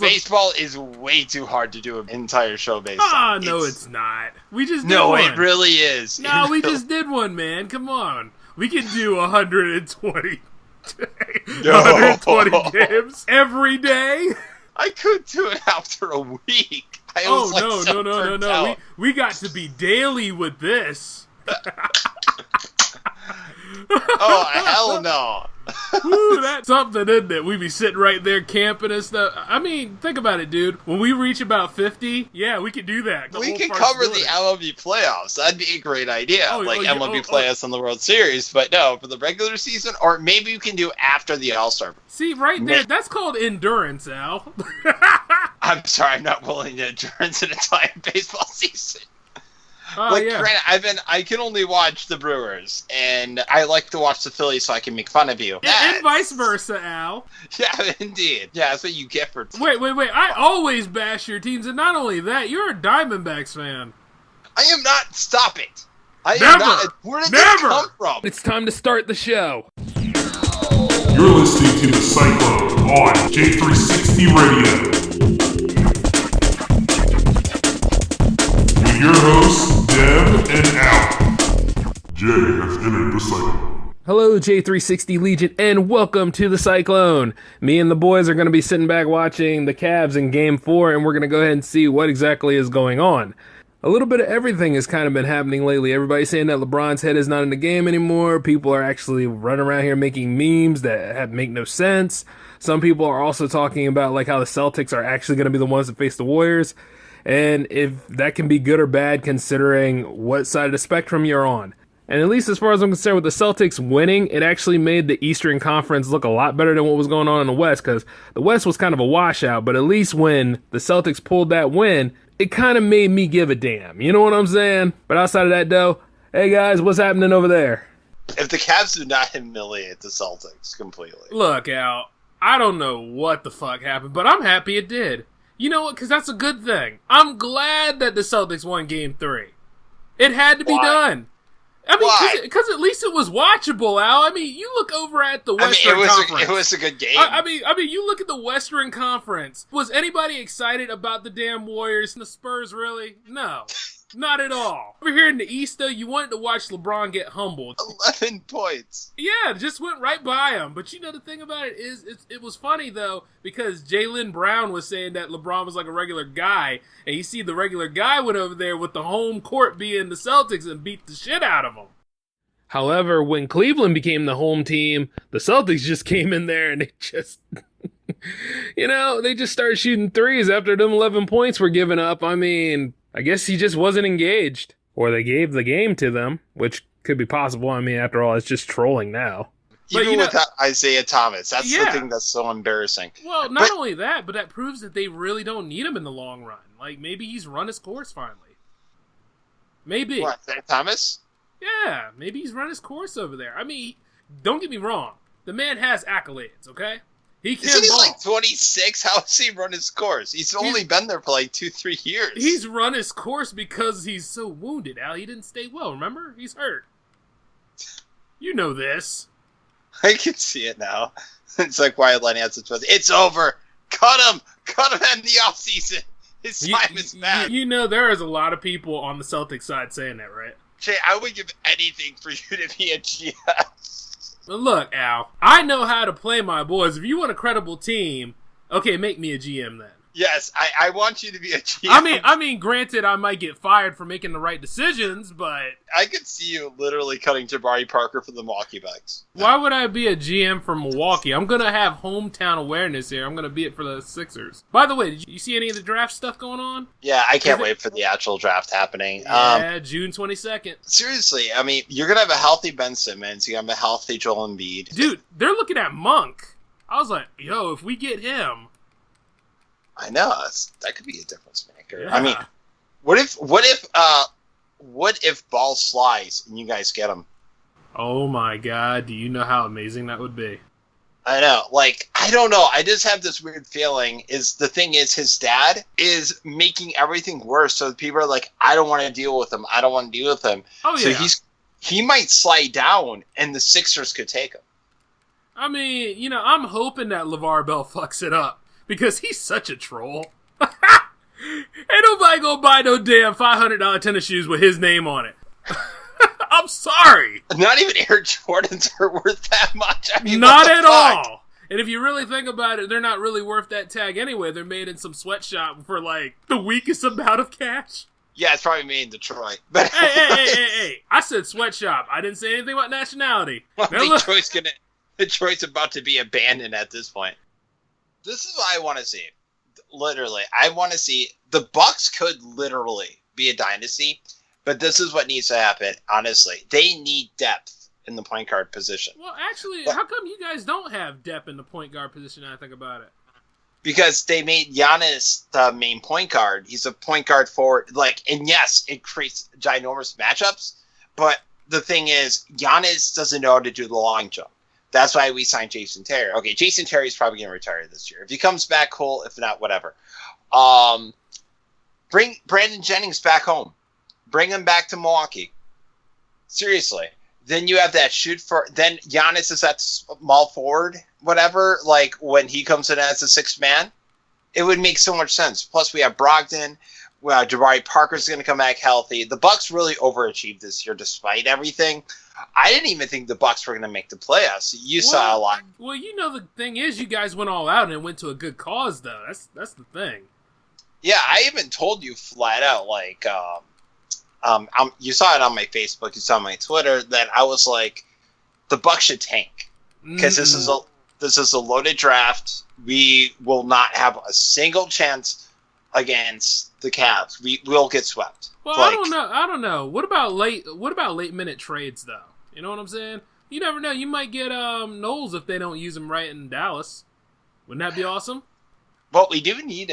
Baseball is way too hard to do an entire show based on. No, it's not. We just did no, one. it really is. No, we just did one, man. Come on. We can do 120 games every day. I could do it after a week. No. We got to be daily with this. Oh, hell no. Woo, that's something, isn't it? We be sitting right there camping and stuff. I mean, think about it, dude. When we reach about 50, yeah, we could do that. We could cover the MLB playoffs. That'd be a great idea. MLB playoffs in the World Series. But no, for the regular season, or maybe we can do after the All-Star. See, right there, that's called endurance, Al. I'm sorry, I'm not willing to endurance an entire baseball season. Yeah. Granted, I can only watch the Brewers, and I like to watch the Phillies so I can make fun of you. And vice versa, Al. Yeah, indeed. Yeah, that's what you get for... Wait. I always bash your teams, and not only that, you're a Diamondbacks fan. I am not. Stop it. Where did this come from? It's time to start the show. You're listening to the Cyclone on J360 Radio. With your hosts, Dev and Al. Jay has entered the Cyclone. Hello, J360 Legion, and welcome to the Cyclone. Me and the boys are going to be sitting back watching the Cavs in Game 4, and we're going to go ahead and see what exactly is going on. A little bit of everything has kind of been happening lately. Everybody's saying that LeBron's head is not in the game anymore. People are actually running around here making memes that make no sense. Some people are also talking about like how the Celtics are actually going to be the ones that face the Warriors. And if that can be good or bad considering what side of the spectrum you're on. And at least as far as I'm concerned with the Celtics winning, it actually made the Eastern Conference look a lot better than what was going on in the West, because the West was kind of a washout, but at least when the Celtics pulled that win, it kind of made me give a damn. You know what I'm saying? But outside of that, though, hey guys, what's happening over there? If the Cavs do not humiliate the Celtics completely. Look, Al, I don't know what the fuck happened, but I'm happy it did. You know what? Because that's a good thing. I'm glad that the Celtics won Game 3. It had to be done. I mean, because at least it was watchable, Al. I mean, you look over at the Western Conference. It was a good game. I mean, you look at the Western Conference. Was anybody excited about the damn Warriors and the Spurs, really? No. Not at all. Over here in the East, though, you wanted to watch LeBron get humbled. 11 points. Yeah, just went right by him. But you know, the thing about it is, it was funny, though, because Jaylen Brown was saying that LeBron was like a regular guy, and you see the regular guy went over there with the home court being the Celtics and beat the shit out of him. However, when Cleveland became the home team, the Celtics just came in there and they just... they just started shooting threes after them 11 points were given up. I mean... I guess he just wasn't engaged. Or they gave the game to them, which could be possible. I mean, after all, it's just trolling now. Even with Isaiah Thomas, that's the thing that's so embarrassing. Well, not only that, but that proves that they really don't need him in the long run. Like, maybe he's run his course finally. Maybe. What, Isaiah Thomas? Yeah, maybe he's run his course over there. I mean, don't get me wrong. The man has accolades, okay? Isn't he like 26? How has he run his course? He's only been there for like 2-3 years. He's run his course because he's so wounded, Al. He didn't stay well, remember? He's hurt. You know this. I can see it now. It's like why Lenny has it's over. Cut him in the offseason. His time is back. You know there is a lot of people on the Celtics side saying that, right? Jay, I would give anything for you to be a GM. But look, Al, I know how to play my boys. If you want a credible team, okay, make me a GM then. Yes, I want you to be a GM. I mean, granted, I might get fired for making the right decisions, but... I could see you literally cutting Jabari Parker for the Milwaukee Bucks. Why would I be a GM for Milwaukee? I'm going to have hometown awareness here. I'm going to be it for the Sixers. By the way, did you see any of the draft stuff going on? Yeah, I can't wait for the actual draft happening. Yeah, June 22nd. Seriously, I mean, you're going to have a healthy Ben Simmons. You're going to have a healthy Joel Embiid. Dude, they're looking at Monk. I was like, yo, if we get him... I know, that could be a difference maker. Yeah. I mean, what if Ball slides and you guys get him? Oh my god, do you know how amazing that would be? I know, like, I don't know, I just have this weird feeling, his dad is making everything worse, so people are like, I don't want to deal with him. Oh yeah. So he might slide down and the Sixers could take him. I mean, I'm hoping that LeVar Bell fucks it up. because he's such a troll. Ain't nobody gonna buy no damn $500 tennis shoes with his name on it. I'm sorry. Not even Air Jordans are worth that much. I mean, not at all. And if you really think about it, they're not really worth that tag anyway. They're made in some sweatshop for like the weakest amount of cash. Yeah, it's probably made in Detroit. But hey! I said sweatshop. I didn't say anything about nationality. Well, Detroit's about to be abandoned at this point. This is what I want to see. Literally, I want to see the Bucks could literally be a dynasty, but this is what needs to happen. Honestly, they need depth in the point guard position. Well, actually, how come you guys don't have depth in the point guard position? Now I think about it. Because they made Giannis the main point guard. He's a point guard forward. And yes, it creates ginormous matchups. But the thing is, Giannis doesn't know how to do the long jump. That's why we signed Jason Terry. Okay, Jason Terry's probably going to retire this year. If he comes back, cool. If not, whatever. Bring Brandon Jennings back home. Bring him back to Milwaukee. Seriously. Then you have that shoot for. Then Giannis is that small forward, whatever. Like when he comes in as a sixth man, it would make so much sense. Plus, we have Brogdon. Jabari Parker's going to come back healthy. The Bucks really overachieved this year, despite everything. I didn't even think the Bucks were going to make the playoffs. You saw a lot. Well, the thing is, you guys went all out and it went to a good cause, though. That's the thing. Yeah, I even told you flat out, you saw it on my Facebook, you saw it on my Twitter, that I was like, the Bucks should tank because this is a loaded draft. We will not have a single chance against the Cavs. We'll get swept. Well, I don't know. What about late minute trades though? You know what I'm saying? You never know. You might get Knowles if they don't use him right in Dallas. Wouldn't that be awesome? Well, we do need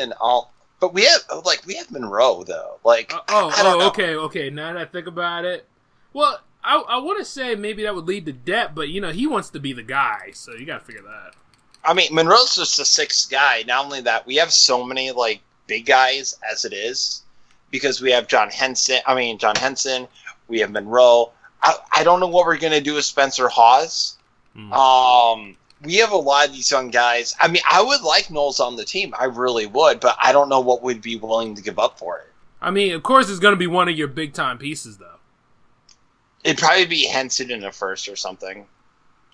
but we have Monroe though. Okay. Now that I think about it, well, I want to say maybe that would lead to depth, but he wants to be the guy, so you got to figure that. I mean, Monroe's just the sixth guy. Not only that, we have so many big guys as it is. Because we have John Henson, we have Monroe. I don't know what we're going to do with Spencer Hawes. We have a lot of these young guys. I mean, I would like Knowles on the team. I really would, but I don't know what we'd be willing to give up for it. I mean, of course, it's going to be one of your big-time pieces, though. It'd probably be Henson in a first or something.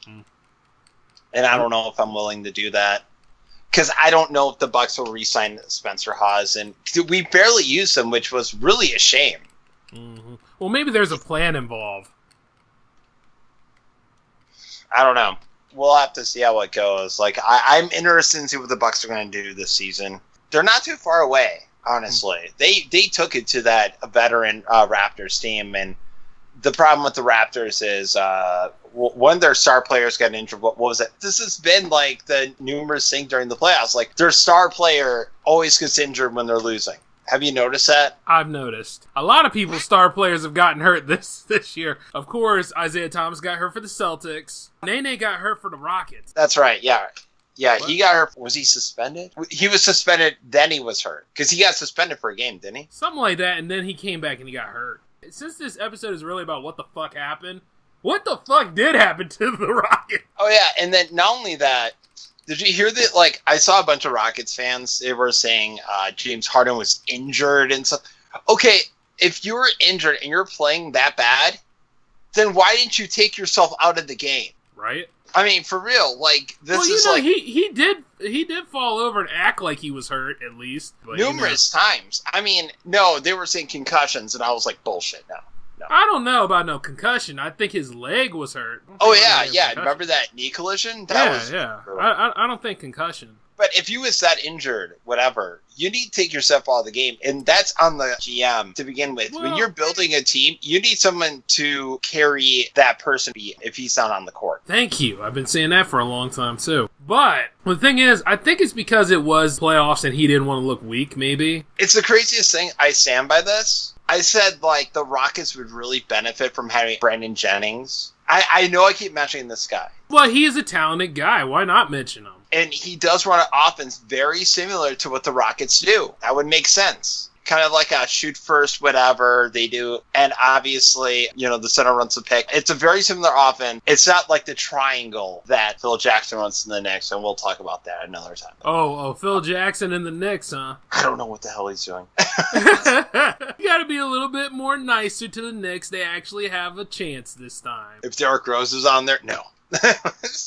And I don't know if I'm willing to do that. Because I don't know if the Bucks will re-sign Spencer Hawes, and we barely used him, which was really a shame. Mm-hmm. Well, maybe there's a plan involved. I don't know. We'll have to see how it goes. I'm interested in see what the Bucks are going to do this season. They're not too far away, honestly. Mm-hmm. They took it to that veteran Raptors team, and the problem with the Raptors is one of their star players got injured. What was it? This has been the numerous thing during the playoffs. Their star player always gets injured when they're losing. Have you noticed that? I've noticed. A lot of people's star players have gotten hurt this year. Of course, Isaiah Thomas got hurt for the Celtics. Nene got hurt for the Rockets. That's right, yeah. Yeah, what? He got hurt. Was he suspended? He was suspended, then he was hurt. Because he got suspended for a game, didn't he? Something like that, and then he came back and he got hurt. Since this episode is really about what the fuck happened, what the fuck did happen to the Rockets? Oh, yeah, and then not only that, did you hear that, I saw a bunch of Rockets fans, they were saying James Harden was injured and stuff. Okay, if you were injured and you're playing that bad, then why didn't you take yourself out of the game? Right? I mean, for real, he did fall over and act like he was hurt, at least. But, numerous times. I mean, no, they were saying concussions, and I was like, bullshit, no. I don't know about no concussion. I think his leg was hurt. Oh, yeah. Remember that knee collision? Yeah. I don't think concussion. But if you was that injured, whatever, you need to take yourself out of the game. And that's on the GM to begin with. Well, when you're building a team, you need someone to carry that person if he's not on the court. Thank you. I've been saying that for a long time, too. But the thing is, I think it's because it was playoffs and he didn't want to look weak, maybe. It's the craziest thing. I stand by this. I said, the Rockets would really benefit from having Brandon Jennings. I know I keep mentioning this guy. Well, he is a talented guy. Why not mention him? And he does run an offense very similar to what the Rockets do. That would make sense. kind of like a shoot first, whatever they do. And obviously, the center runs the pick. It's a very similar offense. It's not like the triangle that Phil Jackson runs in the Knicks, and we'll talk about that another time. Oh, Phil Jackson in the Knicks, huh? I don't know what the hell he's doing. You gotta be a little bit more nicer to the Knicks. They actually have a chance this time. If Derrick Rose is on there, no.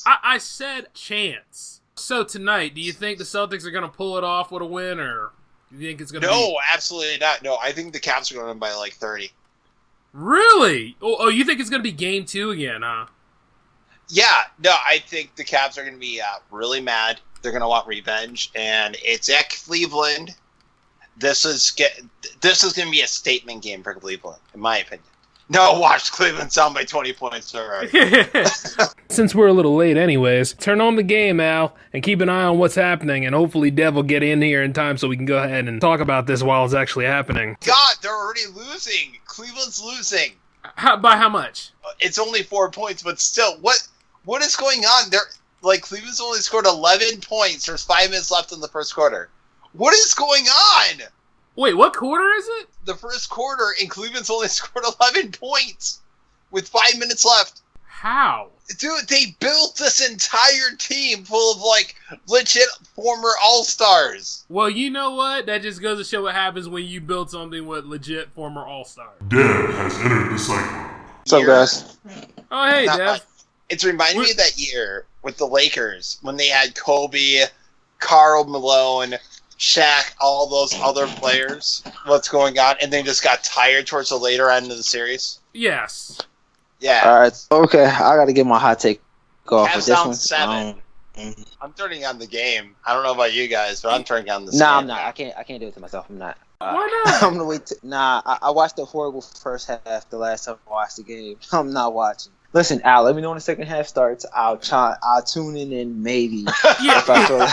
I said chance. So tonight, do you think the Celtics are going to pull it off with a win, or do you think it's going to be... No, absolutely not. No, I think the Cavs are going to win by like 30. Really? Oh, you think it's going to be game 2 again, huh? Yeah, no, I think the Cavs are going to be really mad. They're going to want revenge, and it's at Cleveland. This is going to be a statement game for Cleveland, in my opinion. No, watch Cleveland down by 20 points. All right. Since we're a little late anyways, turn on the game, Al, and keep an eye on what's happening, and hopefully Dev will get in here in time so we can go ahead and talk about this while it's actually happening. God, they're already losing. Cleveland's losing. By how much? It's only 4 points, but still, what is going on? Cleveland's only scored 11 points. There's 5 minutes left in the first quarter. What is going on? Wait, what quarter is it? The first quarter, and Cleveland's only scored 11 points with 5 minutes left. How? Dude, they built this entire team full of, legit former All-Stars. Well, you know what? That just goes to show what happens when you build something with legit former All-Stars. Dev has entered the Cyclone. What's up, guys? Oh, hey, Dev. It's reminding me of that year with the Lakers when they had Kobe, Karl Malone, Shaq, all those other players, what's going on, and they just got tired towards the later end of the series. Yes. Yeah. All right. Okay, I got to get my hot take off Cavs with this down one. 7. I'm turning on the game. I don't know about you guys, but I'm turning on the game. Nah, I'm not. I can't do it to myself. I'm not. Why not? I'm gonna wait. I watched the horrible first half the last time I watched the game. I'm not watching. Listen, Al, let me know when the second half starts. I'll tune in and maybe. Yeah.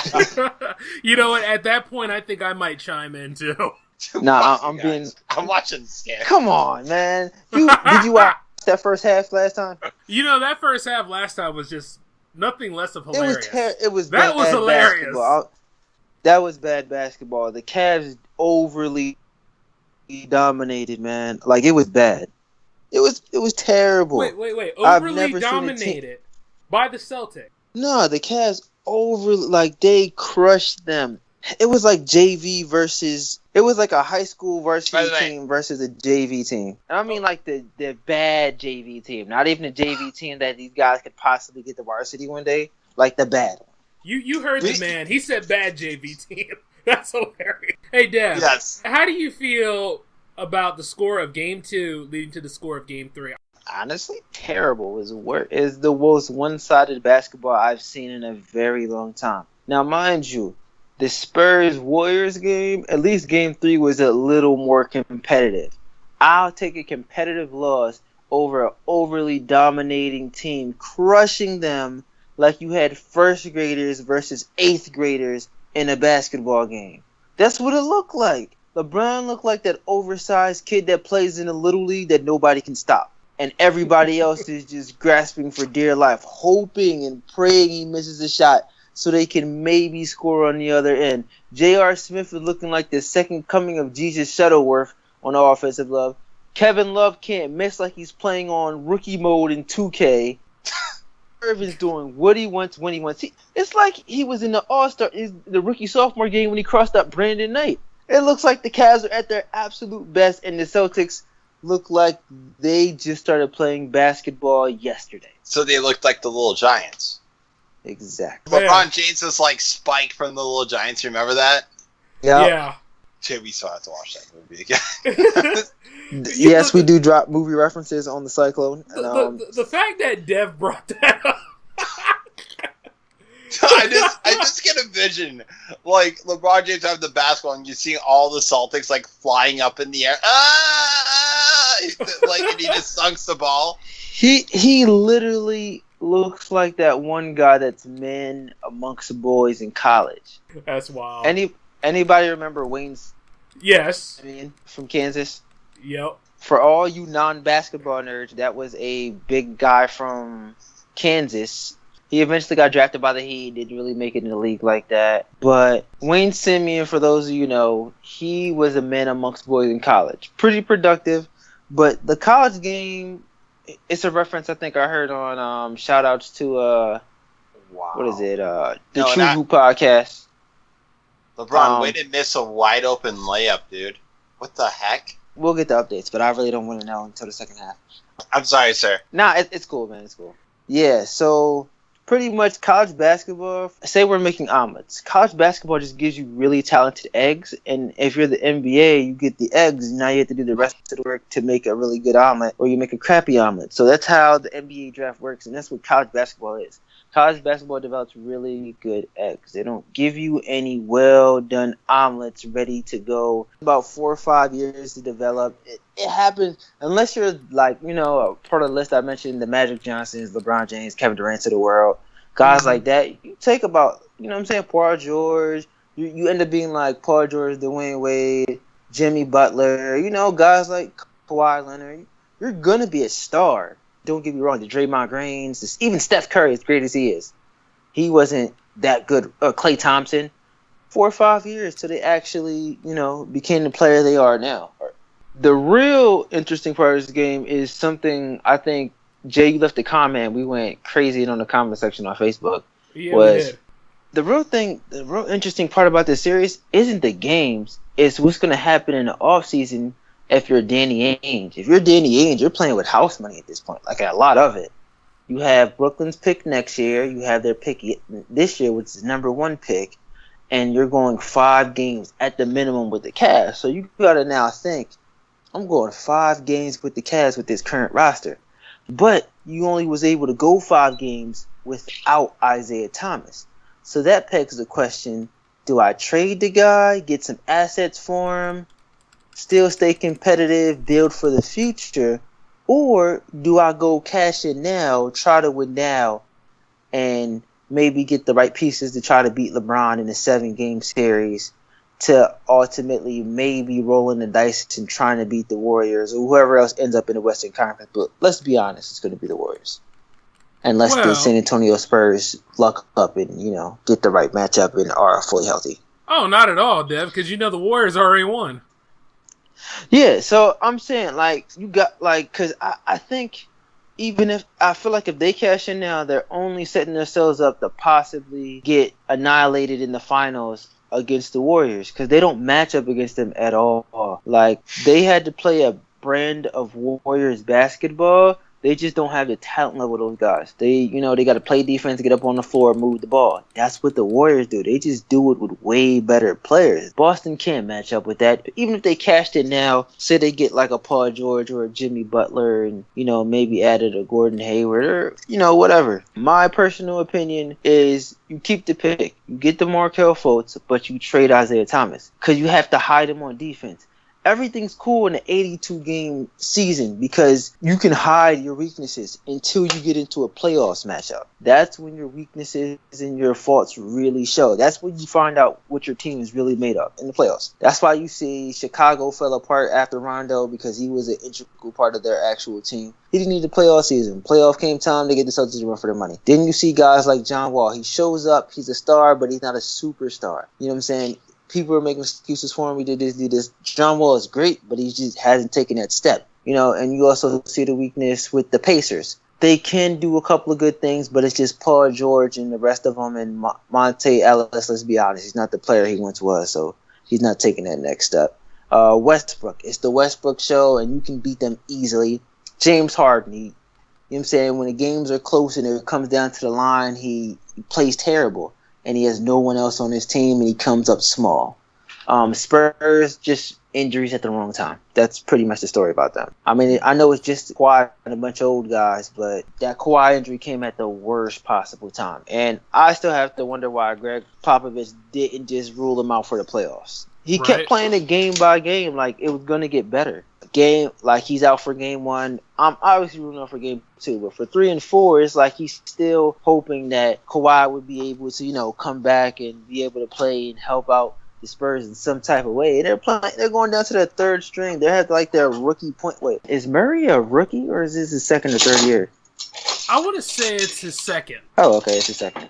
You know what? At that point, I think I might chime in too. Nah, I'm watching the game. Come on, man. Did you watch that first half last time? That first half last time was just nothing less of hilarious. It was that was hilarious. Basketball. That was bad basketball. The Cavs overly dominated, man. It was bad. It was terrible. Wait. Overly dominated by the Celtics. No, the Cavs they crushed them. It was like JV versus. It was like a high school varsity team versus a JV team. And I mean the bad JV team, not even the JV team that these guys could possibly get to varsity one day. Like the bad one. You heard the man. He said bad JV team. That's hilarious. Hey, Dev. Yes. How do you feel about the score of Game 2 leading to the score of Game 3? Honestly, terrible is the most one-sided basketball I've seen in a very long time. Now, mind you, the Spurs-Warriors game, at least Game 3 was a little more competitive. I'll take a competitive loss over an overly dominating team, crushing them like you had first graders versus eighth graders in a basketball game. That's what it looked like. LeBron looked like that oversized kid that plays in a little league that nobody can stop. And everybody else is just grasping for dear life, hoping and praying he misses a shot so they can maybe score on the other end. J.R. Smith is looking like the second coming of Jesus Shuttleworth on the offensive love. Kevin Love can't miss like he's playing on rookie mode in 2K. Irvin's doing what he wants when he wants. It's like he was in the All-Star, the rookie-sophomore game when he crossed up Brandon Knight. It looks like the Cavs are at their absolute best, and the Celtics look like they just started playing basketball yesterday. So they looked like the little Giants. Exactly. LeBron James was like Spike from the Little Giants. You remember that? Yeah. Jay, we still have to watch that movie again. Yes, we do drop movie references on the Cyclone. The fact that Dev brought that up. I just get a vision, like LeBron James having the basketball, and you see all the Celtics like flying up in the air, and he just dunks the ball. He literally looks like that one guy that's man amongst the boys in college. That's wild. Anybody remember Wayne's? Yes. From Kansas. Yep. For all you non-basketball nerds, that was a big guy from Kansas. He eventually got drafted by the Heat. Didn't really make it in the league like that. But Wayne Simeon, for those of you who know, he was a man amongst boys in college. Pretty productive. But the college game, it's a reference I think I heard on shout outs to what is it? The True Hoop podcast. LeBron, way to miss a wide open layup, dude. What the heck? We'll get the updates, but I really don't want to know until the second half. I'm sorry, sir. Nah, it's cool, man. It's cool. Yeah, so pretty much college basketball, say we're making omelets. College basketball just gives you really talented eggs, and if you're the NBA, you get the eggs, and now you have to do the rest of the work to make a really good omelet, or you make a crappy omelet. So that's how the NBA draft works, and that's what college basketball is. College basketball develops really good eggs. They don't give you any well-done omelets ready to go. About 4 or 5 years to develop. It happens unless you're like, a part of the list I mentioned, the Magic Johnsons, LeBron James, Kevin Durant of the world. Guys like that, you take about, Paul George. You end up being like Paul George, Dwayne Wade, Jimmy Butler. Guys like Kawhi Leonard. You're going to be a star. Don't get me wrong, the Draymond Greens, even Steph Curry, as great as he is, he wasn't that good. Klay Thompson, 4 or 5 years till they actually, became the player they are now. The real interesting part of this game is something I think, Jay, you left a comment. We went crazy on the comment section on Facebook. Yeah, we did. The real interesting part about this series isn't the games. It's what's going to happen in the offseason. If you're Danny Ainge. If you're Danny Ainge, you're playing with house money at this point, like a lot of it. You have Brooklyn's pick next year. You have their pick this year, which is number 1 pick. And you're going 5 games at the minimum with the Cavs. So you got to now think, I'm going 5 games with the Cavs with this current roster. But you only was able to go 5 games without Isaiah Thomas. So that begs the question, do I trade the guy, get some assets for him, still stay competitive, build for the future, or do I go cash in now, try to win now, and maybe get the right pieces to try to beat LeBron in a 7-game series to ultimately maybe rolling the dice and trying to beat the Warriors or whoever else ends up in the Western Conference. But let's be honest, it's going to be the Warriors. Unless the San Antonio Spurs luck up and, get the right matchup and are fully healthy. Oh, not at all, Dev, because the Warriors already won. Yeah, so I'm saying, because I think even if, I feel like if they cash in now, they're only setting themselves up to possibly get annihilated in the finals against the Warriors, because they don't match up against them at all. Like, they had to play a brand of Warriors basketball. They just don't have the talent level of those guys. They got to play defense, get up on the floor, move the ball. That's what the Warriors do. They just do it with way better players. Boston can't match up with that. But even if they cashed it now, say they get like a Paul George or a Jimmy Butler and, maybe added a Gordon Hayward or, whatever. My personal opinion is you keep the pick. You get the Markelle Fultz, but you trade Isaiah Thomas because you have to hide him on defense. Everything's cool in the 82-game season because you can hide your weaknesses until you get into a playoffs matchup. That's when your weaknesses and your faults really show. That's when you find out what your team is really made of in the playoffs. That's why you see Chicago fell apart after Rondo because he was an integral part of their actual team. He didn't need the playoff season. Playoff came time to get the Celtics to run for their money. Then you see guys like John Wall. He shows up. He's a star, but he's not a superstar. You know what I'm saying? People are making excuses for him. We did this. John Wall is great, but he just hasn't taken that step. And you also see the weakness with the Pacers. They can do a couple of good things, but it's just Paul George and the rest of them. And Monte Ellis, let's be honest, he's not the player he once was, so he's not taking that next step. Westbrook, it's the Westbrook show, and you can beat them easily. James Harden, you know what I'm saying? When the games are close and it comes down to the line, he plays terrible. And he has no one else on his team, and he comes up small. Spurs, just injuries at the wrong time. That's pretty much the story about them. I mean, I know it's just Kawhi and a bunch of old guys, but that Kawhi injury came at the worst possible time. And I still have to wonder why Greg Popovich didn't just rule him out for the playoffs. He kept playing it game by game like it was going to get better. Game, like he's out for game 1. I'm obviously rooting out for game 2, but for 3 and 4, it's like he's still hoping that Kawhi would be able to, come back and be able to play and help out the Spurs in some type of way. They're going down to their 3rd string. They have their rookie point. Wait, is Murray a rookie or is this his 2nd or 3rd year? I want to say it's his second. Oh, okay, it's his second.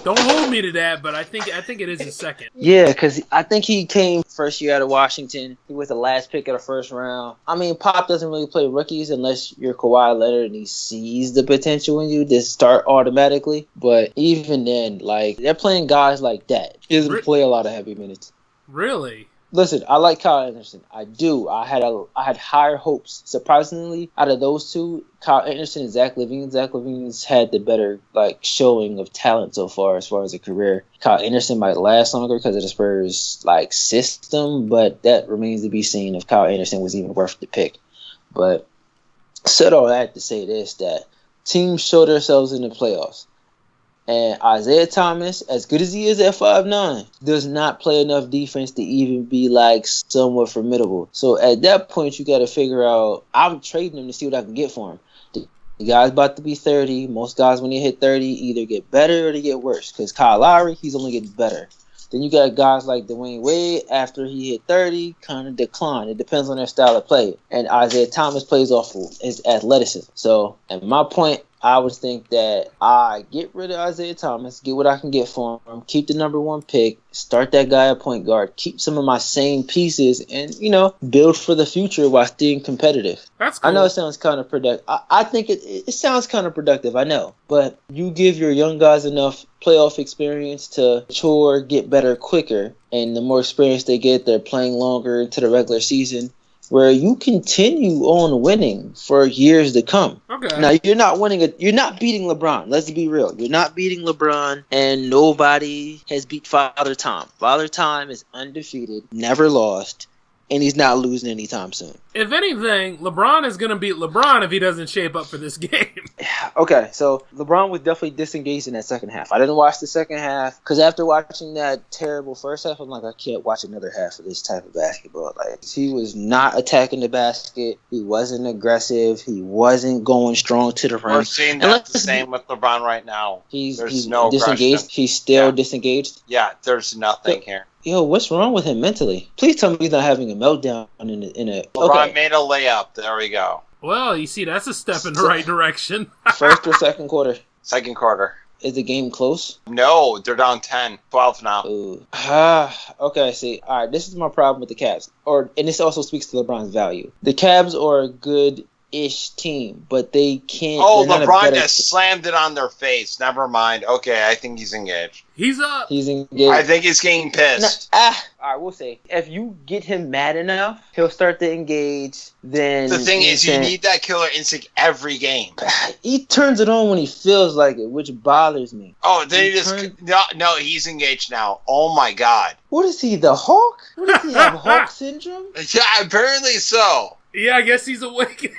Don't hold me to that, but I think it is his second. Yeah, because I think he came first year out of Washington. He was the last pick of the first round. I mean, Pop doesn't really play rookies unless you're Kawhi Leonard and he sees the potential in you to start automatically. But even then, like, they're playing guys like that. He doesn't play a lot of heavy minutes. Really? Listen, I like Kyle Anderson. I do. I had higher hopes. Surprisingly, out of those two, Kyle Anderson and Zach LaVine. Zach LaVine's had the better showing of talent so far as a career. Kyle Anderson might last longer because of the Spurs system, but that remains to be seen if Kyle Anderson was even worth the pick. But said all that to say this: that teams show themselves in the playoffs. And Isaiah Thomas, as good as he is at 5'9", does not play enough defense to even be somewhat formidable. So at that point, you got to figure out, I'm trading him to see what I can get for him. The guy's about to be 30. Most guys, when they hit 30, either get better or they get worse. Because Kyle Lowry, he's only getting better. Then you got guys like Dwayne Wade, after he hit 30, kind of decline. It depends on their style of play. And Isaiah Thomas plays off of his athleticism. So at my point, I would think that I get rid of Isaiah Thomas, get what I can get for him, keep the number one pick, start that guy at point guard, keep some of my same pieces, and, build for the future while staying competitive. That's cool. I know it sounds kind of productive. I think it sounds kind of productive, I know. But you give your young guys enough playoff experience to mature, get better quicker, and the more experience they get, they're playing longer into the regular season, where you continue on winning for years to come. Okay. Now, you're not beating LeBron. Let's be real. You're not beating LeBron, and nobody has beat Father Time. Father Time is undefeated, never lost, and he's not losing anytime soon. If anything, LeBron is going to beat LeBron if he doesn't shape up for this game. Okay, so LeBron was definitely disengaged in that second half. I didn't watch the second half because after watching that terrible first half, I'm like, I can't watch another half of this type of basketball. He was not attacking the basket. He wasn't aggressive. He wasn't going strong to the rim. We're seeing that the same with LeBron right now. He's no disengaged. aggression. He's still disengaged. Yeah, there's nothing here. Yo, what's wrong with him mentally? Please tell me he's not having a meltdown in a. LeBron made a layup. There we go. Well, you see, that's a step in the right direction. First or second quarter? Second quarter. Is the game close? No, they're down 10, 12 now. Ooh. Okay, see. All right, this is my problem with the Cavs. And this also speaks to LeBron's value. The Cavs are a good-ish team, but they can't... Oh, LeBron just slammed it on their face. Never mind. Okay, I think he's engaged. He's up. He's engaged. I think he's getting pissed. All right, we'll see. If you get him mad enough, he'll start to engage. Then the thing is, you need that killer instinct every game. He turns it on when he feels like it, which bothers me. Oh, then no, he's engaged now. Oh my God. What is he, the Hulk? What does he have, Hulk syndrome? Yeah, apparently so. Yeah, I guess he's awake.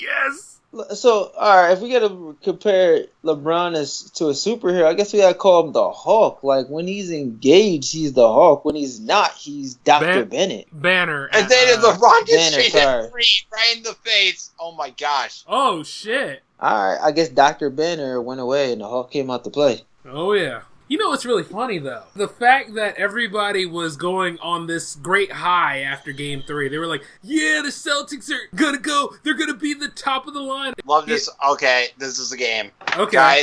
Yes. So, all right, if we got to compare LeBron to a superhero, I guess we got to call him the Hulk. When he's engaged, he's the Hulk. When he's not, he's Dr. Bennett. Banner. And then LeBron just Banner, straight right in the face. Oh, my gosh. Oh, shit. All right, I guess Dr. Banner went away and the Hulk came out to play. Oh, yeah. You know what's really funny, though? The fact that everybody was going on this great high after Game 3. They were like, yeah, the Celtics are going to go. They're going to be the top of the line. Love this. Okay, this is the game. Okay.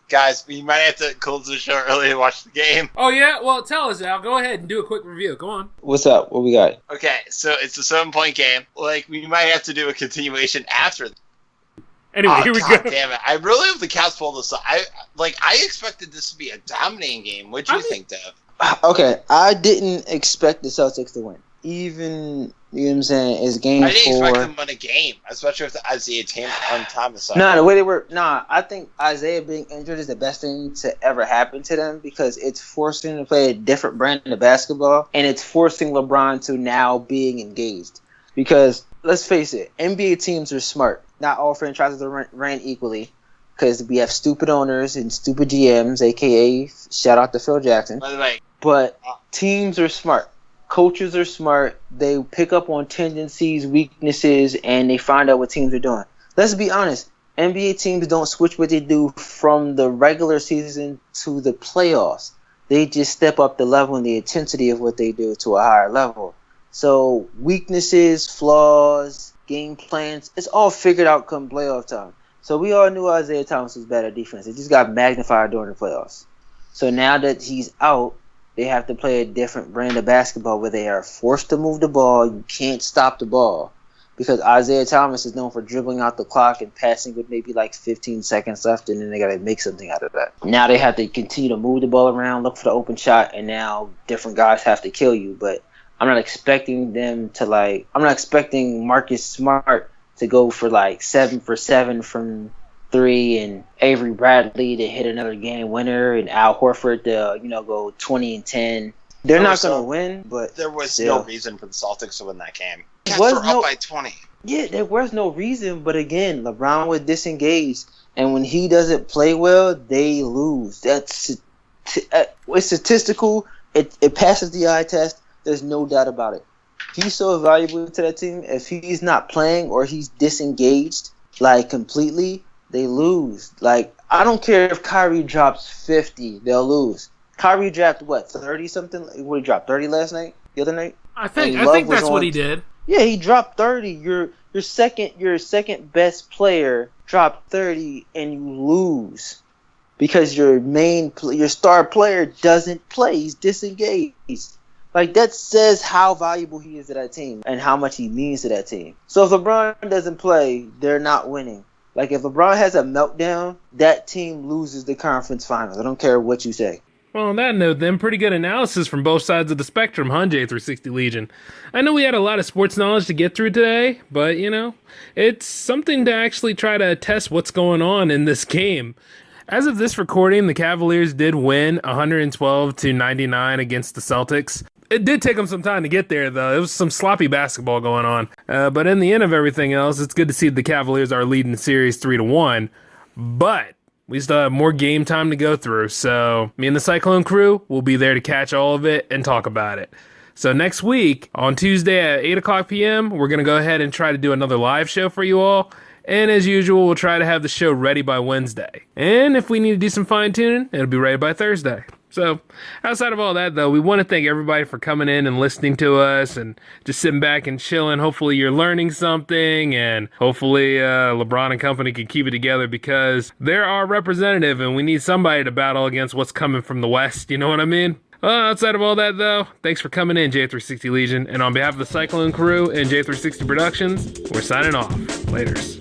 Guys, we might have to close the show early to watch the game. Oh, yeah? Well, tell us, Al. Go ahead and do a quick review. Go on. What's up? What we got? Okay, so it's a 7-point game. We might have to do a continuation after. Anyway, here we go. Damn it. I really hope the Cavs pull this off. I expected this to be a dominating game. What do you think, Dev? Okay, I didn't expect the Celtics to win. Even, you know what I'm saying, it's game 4. I didn't expect them to win a game, especially with Isaiah Thomas. The way they were... I think Isaiah being injured is the best thing to ever happen to them because it's forcing them to play a different brand of basketball, and it's forcing LeBron to now being engaged. Because, let's face it, NBA teams are smart. Not all franchises are ran equally because we have stupid owners and stupid GMs, a.k.a. shout out to Phil Jackson. By the way, but teams are smart. Coaches are smart. They pick up on tendencies, weaknesses, and they find out what teams are doing. Let's be honest. NBA teams don't switch what they do from the regular season to the playoffs. They just step up the level and the intensity of what they do to a higher level. So weaknesses, flaws, game plans, it's all figured out come playoff time. So we all knew Isaiah Thomas was bad at defense. It just got magnified during the playoffs. So now that he's out, they have to play a different brand of basketball where they are forced to move the ball. You can't stop the ball because Isaiah Thomas is known for dribbling out the clock and passing with maybe like 15 seconds left, and then they got to make something out of that. Now they have to continue to move the ball around, look for the open shot, and now different guys have to kill you. But I'm not expecting them to I'm not expecting Marcus Smart to go for 7 for 7 from 3 and Avery Bradley to hit another game winner and Al Horford to go 20 and 10. They're not going to win, but there was still. no reason for the Celtics to win that game. Cavs were up by 20. Yeah, there was no reason, but again, LeBron was disengaged, and when he doesn't play well, they lose. That's it's statistical. It passes the eye test. There's no doubt about it. He's so valuable to that team. If he's not playing or he's disengaged completely, they lose. I don't care if Kyrie drops 50, they'll lose. Kyrie dropped 30 something? What, he dropped 30 last night? The other night? I think that's what he did. Yeah, he dropped 30. Your second best player dropped 30 and you lose because your star player doesn't play. He's disengaged. That says how valuable he is to that team and how much he means to that team. So if LeBron doesn't play, they're not winning. If LeBron has a meltdown, that team loses the conference finals. I don't care what you say. Well, on that note, then, pretty good analysis from both sides of the spectrum, huh, J360 Legion? I know we had a lot of sports knowledge to get through today, but, it's something to actually try to test what's going on in this game. As of this recording, the Cavaliers did win 112-99 against the Celtics. It did take them some time to get there, though. It was some sloppy basketball going on. But in the end of everything else, it's good to see the Cavaliers are leading the series 3-1. But we still have more game time to go through, so me and the Cyclone crew will be there to catch all of it and talk about it. So next week, on Tuesday at 8 o'clock p.m., we're going to go ahead and try to do another live show for you all. And as usual, we'll try to have the show ready by Wednesday. And if we need to do some fine-tuning, it'll be ready by Thursday. So, outside of all that, though, we want to thank everybody for coming in and listening to us and just sitting back and chilling. Hopefully you're learning something, and hopefully LeBron and company can keep it together because they're our representative, and we need somebody to battle against what's coming from the West. You know what I mean? Outside of all that, though, thanks for coming in, J360 Legion. And on behalf of the Cyclone crew and J360 Productions, we're signing off. Laters.